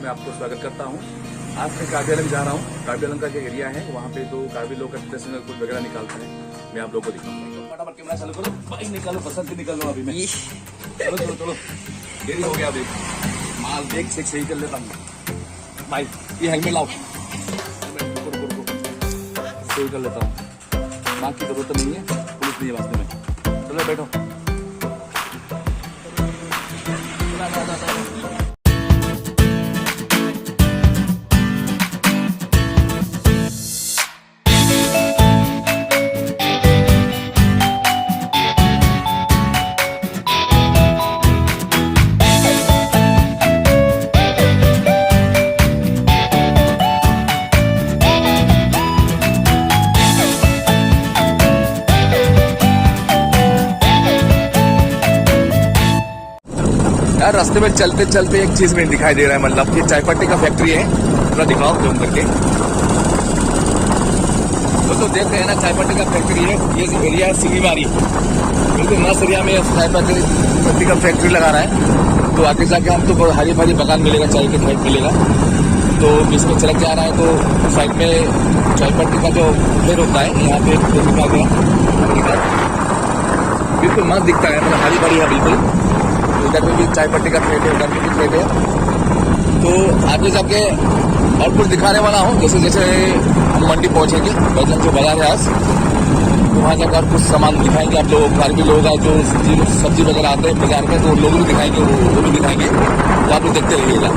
में आपको स्वागत करता हूँ। आज मैं कार्बी आलम जा रहा हूँ। कार्बी आलम का जो एरिया है वहाँ पे तो कार्बी लोग का ट्रेडिशनल फूड वगैरह निकालते हैं, मैं आप लोगों को दिखाऊंगा। फटाफट कैमरा चालू करो, बाइक निकालो, बसंत भी निकल रहा हूँ अभी मैं। चलो चलो चलो, देरी हो गया अभी। माल देख चेक सही कर लेता हूँ। भाई ये हेलमेट लाओ, सही कर लेता हूँ। मास्क की जरूरत नहीं है, पुलिस नहीं है वास्ते में। चलो बैठो। यार रास्ते में चलते चलते एक चीज में दिखाई दे रहा है, मतलब ये चाय पत्ती का फैक्ट्री है। पूरा दिखाओ जूम करके। तो देख रहे हैं ना, चाय पत्ती का फैक्ट्री है। ये एरिया है सिंगीमारी, बिल्कुल मस्त एरिया में चाय पत्ती का फैक्ट्री लगा रहा है। तो आगे जाके हम तो हरी भरी बगान मिलेगा, चाय के खेत मिलेगा। तो इसमें चलक जा रहा है तो साइड में चाय पत्ती का जो पेड़ होता है, यहाँ पे दिखा गया, बिल्कुल मस्त दिखता है, मतलब हरी भरी है बिल्कुल। इधर में भी चाय पत्ती का खेत है, उधर में भी खेत है। तो आगे जाके और कुछ दिखाने वाला हूँ। जैसे जैसे हम मंडी पहुँचेंगे, बैजन जो बाजार है आज, तो वहाँ जाकर और कुछ सामान दिखाएंगे आप लोग। कार्बी लोग जो सब्जी वगैरह आते हैं बाजार में, तो लोग भी दिखाएंगे, वो भी दिखाएंगे। तो आप लोग देखते रहिएगा।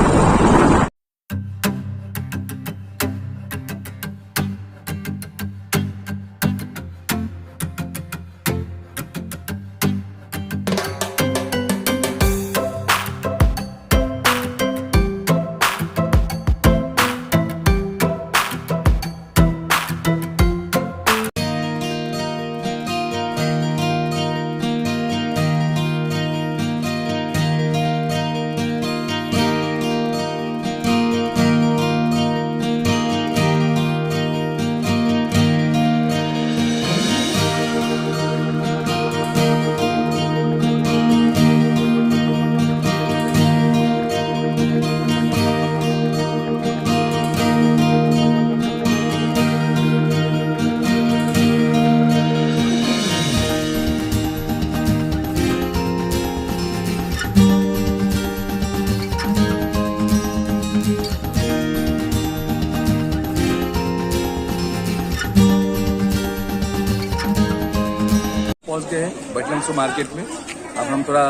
पहुंच गए हैं बटलमसो मार्केट में। अब हम थोड़ा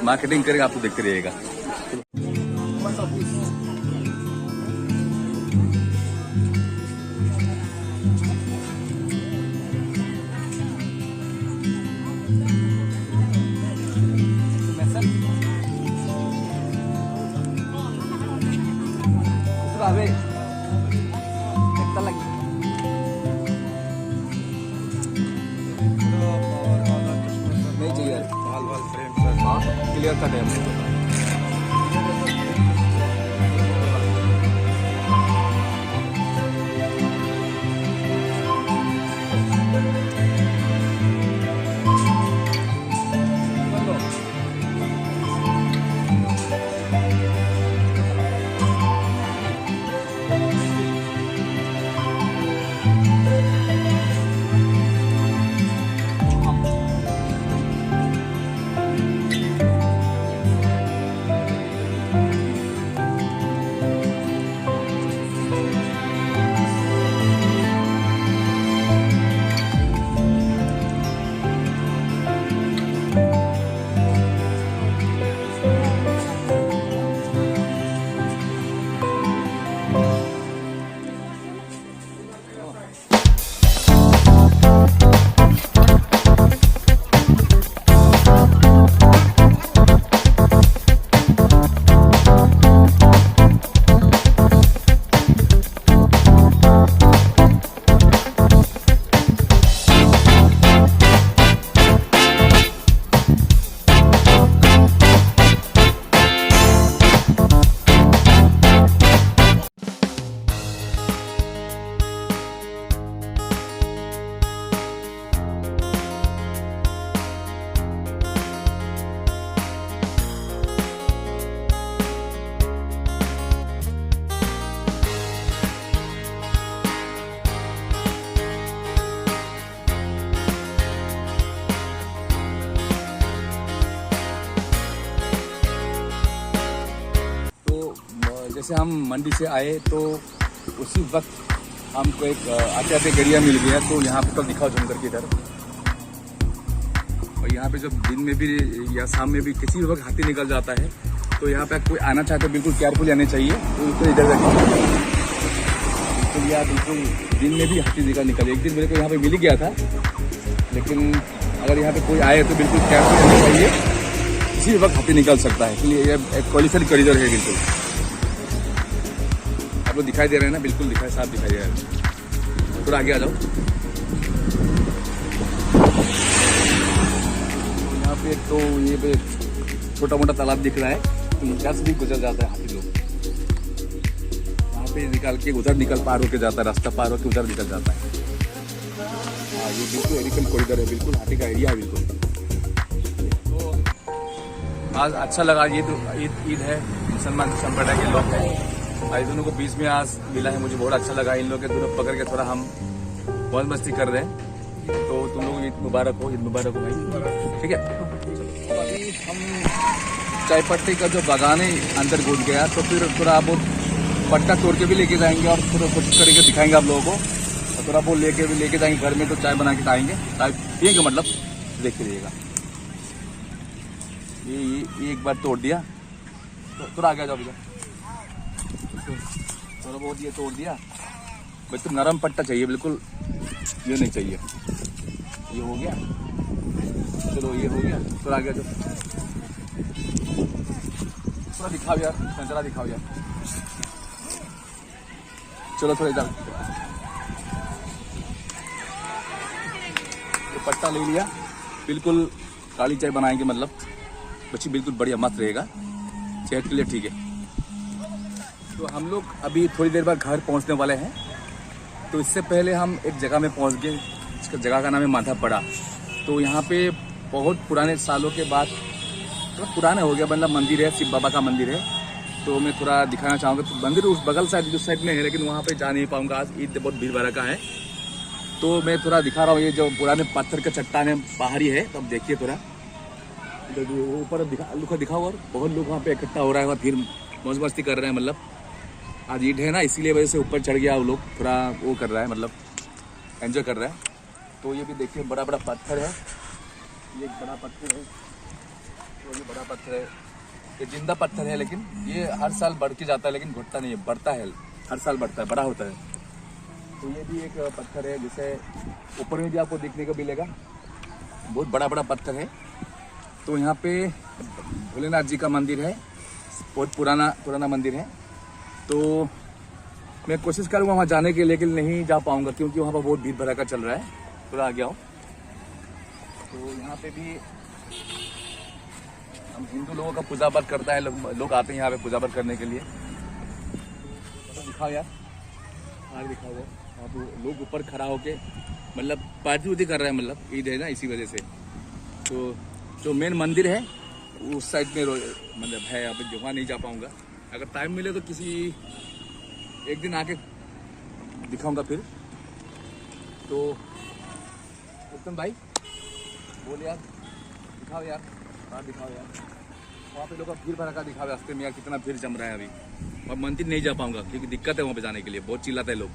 मार्केटिंग करेंगे, आप तो देखते रहिएगा। क्लियर कट है। जैसे हम मंडी से आए तो उसी वक्त हमको एक आते आते गड़िया मिल गया, तो यहाँ पर दिखाओ जम करके इधर। और यहाँ पे जब दिन में भी या शाम में भी किसी भी वक्त हाथी निकल जाता है, तो यहाँ पे कोई आना चाहता है बिल्कुल केयरफुल आने चाहिए। तो इधर बिल्कुल यार बिल्कुल दिन में भी हाथी निकल। एक दिन मेरे को यहाँ पे मिल ही गया था, लेकिन अगर यहाँ पे कोई आए तो बिल्कुल केयरफुल आना चाहिए, किसी वक्त हाथी निकल सकता है। इसलिए ये एक पॉल्यूशन कॉरिडोर है बिल्कुल। आप लोग दिखाई दे रहे हैं ना, बिल्कुल दिखाई साफ दिखाई दे रहा है। थोड़ा आगे आ जाओ। यहाँ पे तो ये पे छोटा मोटा तालाब दिख रहा है, तो यहाँ से भी गुजर जाता है हाथी लोग। वहाँ पे निकाल के उधर पार होके जाता है, रास्ता पार होके उधर निकल जाता है। हाँ, ये बिल्कुल एरिकल कॉरिडोर है, बिल्कुल हाथी का एरिया है बिल्कुल। तो आज अच्छा लगा। ये तो ईद है, मुसलमान संप्रदाय के लोग हैं, भाई दोनों को बीच में आज मिला है, मुझे बहुत अच्छा लगा। इन लोगों के दोनों पकड़ के थोड़ा हम बहुत मस्ती कर रहे हैं। तो तुम लोग ईद मुबारक हो, ईद मुबारक हो भाई, ठीक है। तो अभी हम चाय पत्ती का जो बागान है अंदर घुस गया, तो फिर थोड़ा वो पत्ता तोड़ के भी लेके जाएंगे और थोड़ा कुछ करके दिखाएंगे आप लोगों को। और थोड़ा वो लेके जाएंगे घर में, तो चाय बना के खाएंगे, चाय पिएंगे मतलब, देख लीजिएगा। ये एक बार तोड़ दिया, तो थोड़ा आगे जाओ भैया। थोड़ा बहुत ये तोड़ दिया, बिल्कुल नरम पट्टा चाहिए, बिल्कुल ये नहीं चाहिए। ये हो गया, चलो ये हो गया। थोड़ा आगे जाओ, थोड़ा दिखाओ यार, संतरा दिखाओ यार। चलो थोड़ा इधर, तो पट्टा ले लिया, बिल्कुल काली चाय बनाएंगे, मतलब बच्ची बिल्कुल बढ़िया मस्त रहेगा, सेहत के लिए ठीक है। तो हम लोग अभी थोड़ी देर बाद घर पहुंचने वाले हैं। तो इससे पहले हम एक जगह में पहुंच गए, इसका जगह का नाम है माधापड़ा। तो यहाँ पे बहुत पुराने सालों के बाद, तो पुराना हो गया, मतलब मंदिर है, शिव बाबा का मंदिर है। तो मैं थोड़ा दिखाना चाहूँगा। तो मंदिर उस बगल साइड उस साइड में है, लेकिन वहाँ पे जा नहीं पाऊँगा, आज ईद बहुत भीड़ भड़का है। तो मैं थोड़ा दिखा रहा हूँ, ये जो पुराने पत्थर का चट्टान है, पहाड़ी है। तो अब देखिए थोड़ा ऊपर दिखाओ, और बहुत लोग वहाँ पे इकट्ठा हो रहा है, वहाँ फिर मौज मस्ती कर रहे हैं। मतलब आज ईद है ना, इसीलिए वजह से ऊपर चढ़ गया वो लोग, थोड़ा वो कर रहा है, मतलब एंजॉय कर रहा है। तो ये भी देखिए बड़ा बड़ा पत्थर है, ये एक बड़ा पत्थर है, तो ये बड़ा पत्थर है, ये जिंदा पत्थर है, लेकिन ये हर साल बढ़ के जाता है, लेकिन घटता नहीं है, बढ़ता है, हर साल बढ़ता है, बड़ा होता है। तो ये भी एक पत्थर है, जिसे ऊपर में भी आपको देखने को मिलेगा, बहुत बड़ा बड़ा पत्थर है। तो यहाँ पे भोलेनाथ जी का मंदिर है, बहुत पुराना मंदिर है। तो मैं कोशिश करूँगा वहाँ जाने के, लेकिन नहीं जा पाऊँगा, क्योंकि वहाँ पर बहुत भीड़ भड़का चल रहा है। थोड़ा आगे आओ। तो यहाँ पे भी हम हिंदू लोगों का पूजा पाठ करता है, लोग आते हैं यहाँ पे पूजा पाठ करने के लिए। तो दिखाओ यार, आगे दिखाओ। वहाँ पे लोग ऊपर खड़ा होके मतलब पार्टी उर्टी कर रहे हैं, मतलब ईद है ना, इसी वजह से। तो जो मेन मंदिर है उस साइड में मतलब है, यहाँ पे वहाँ नहीं जा पाऊँगा। अगर टाइम मिले तो किसी एक दिन आके दिखाऊंगा फिर। तो उत्तम भाई बोल यार, दिखाओ यार, दिखाओ यार, वहाँ पे लोग का भीड़ भड़का दिखाओ रास्ते में यार, कितना भीड़ जम रहा है अभी। और मंदिर नहीं जा पाऊंगा क्योंकि दिक्कत है वहाँ पे जाने के लिए, बहुत चिल्लाते हैं लोग,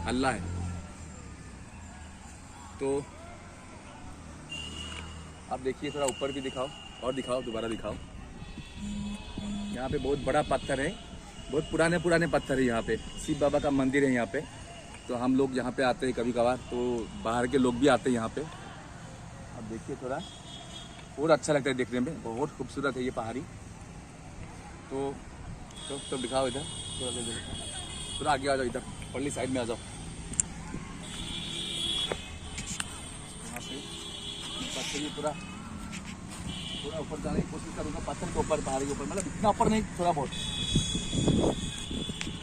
हल्ला है। तो आप देखिए, थोड़ा ऊपर भी दिखाओ, और दिखाओ, दोबारा दिखाओ। यहाँ पे बहुत बड़ा पत्थर है, बहुत पुराने पत्थर है यहाँ पे, शिव बाबा का मंदिर है यहाँ पे। तो हम लोग यहाँ पे आते हैं कभी कभार, तो बाहर के लोग भी आते हैं यहाँ पे। अब देखिए थोड़ा, बहुत अच्छा लगता है देखने में, बहुत खूबसूरत है ये पहाड़ी। तो दिखाओ इधर, थोड़ा आगे आ जाओ, इधर पल्ली साइड में आ जाओ। यहाँ पे पत्थर ये थोड़ा ऊपर जाने की कोशिश करूँगा, पत्थर के ऊपर, पहाड़ी के ऊपर, मतलब इतना ऊपर नहीं, थोड़ा बहुत।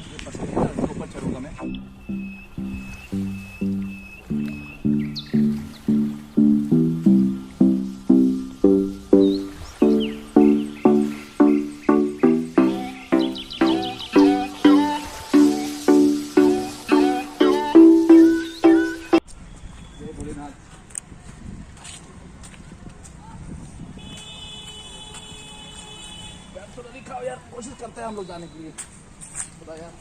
ये पत्थर है, इसके ऊपर चढ़ूँगा मैं। थोड़ा दिखाओ यार, कोशिश करते हैं हम लोग जाने के लिए। खुदा यार,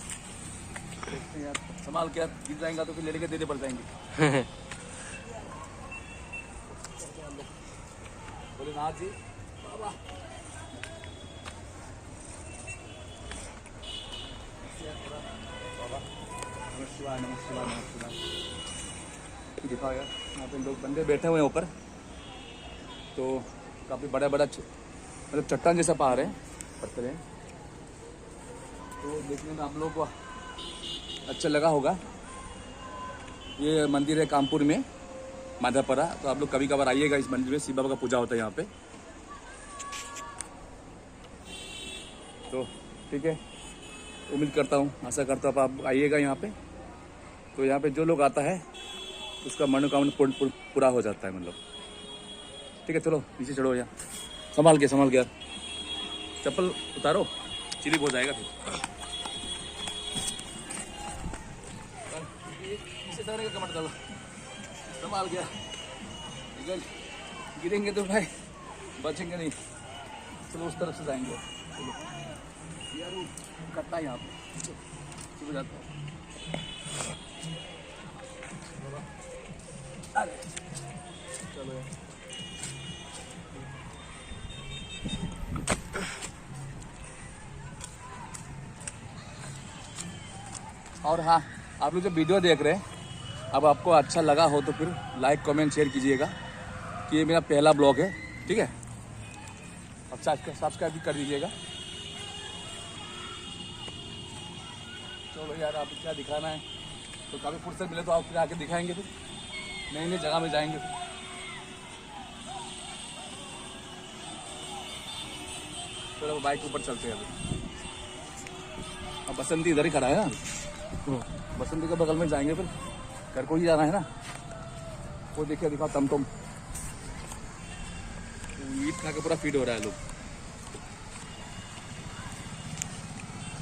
देखते हैं यार, संभाल के यार, गिर जाएगा तो फिर लेने के देने पड़ जाएंगे। भोलेनाथ जी बाबा, बाबा नमः शिवाय, नमः शिवाय, नमः शिवाय। दिखाओ यार, यहाँ पे लोग बंदे बैठे हुए हैं ऊपर, तो काफ़ी बड़ा बड़ा मतलब चट्टान जैसा पहाड़ है, पत्थर है, तो देखने में आप लोग को अच्छा लगा होगा। ये मंदिर है कानपुर में, माधापरा, तो आप लोग कभी कभार आइएगा इस मंदिर में, शिव बाबा का पूजा होता है यहाँ पे। तो ठीक है, उम्मीद करता हूँ, आशा करता हूँ आप आइएगा यहाँ पे। तो यहाँ पे जो लोग आता है उसका मनोकामना पूरा हो जाता है, मतलब। ठीक है, चलो नीचे चढ़ो यार, संभाल के यार, चप्पल उतारो, चिलिप हो जाएगा फिर। कमर डालो, संभाल गया, गिरेंगे तो भाई बचेंगे नहीं। चलो उस तरफ से जाएंगे, चलो यार, वो कटता है यहाँ पे, चलो जाता है। चलो यार, और हाँ, आप लोग जो वीडियो देख रहे हैं, अब आपको अच्छा लगा हो तो फिर लाइक कमेंट शेयर कीजिएगा, कि ये मेरा पहला ब्लॉग है, ठीक है। अब सब्सक्राइब भी कर दीजिएगा। चलो यार, आपको क्या दिखाना है, तो कभी फुर्सत मिले तो आप फिर आके दिखाएंगे, फिर नई नई जगह में जाएंगे। चलो बाइक के ऊपर चलते हैं अभी। अब बसंती इधर ही खड़ा है ना, बसंती के बगल में जाएंगे, फिर घर को ही जाना है ना। वो देखिए, दिखाओ टमटम, ईट खा के पूरा फीड हो रहा है लोग।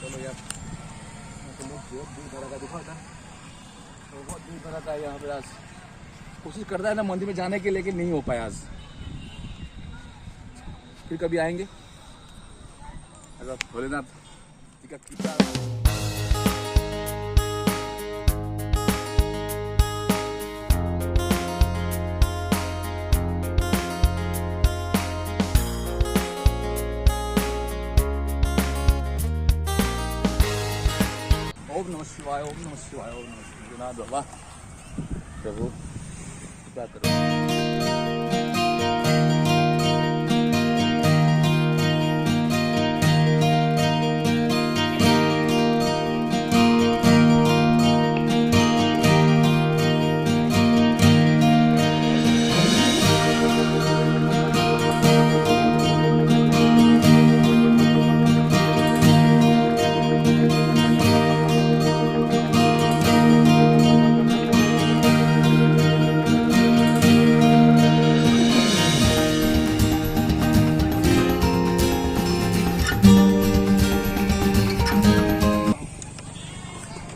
चलो यार, तो बहुत दूर भरा का दिखा था, तो बहुत दूर भरा था यहाँ पे। आज कोशिश करता है ना मंदिर में जाने के, लेकिन नहीं हो पाया आज। फिर कभी आएंगे अगर भोलेनाथ जी का कृपा। ओम नमः शिवाय, ओम नमः शिवाय, ओम नमः शिवाय। बाबा प्रभु कृपा करो।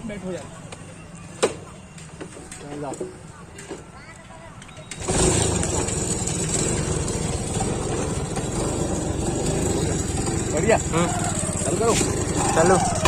बैठो यार, बढ़िया, चलो करो, चलो।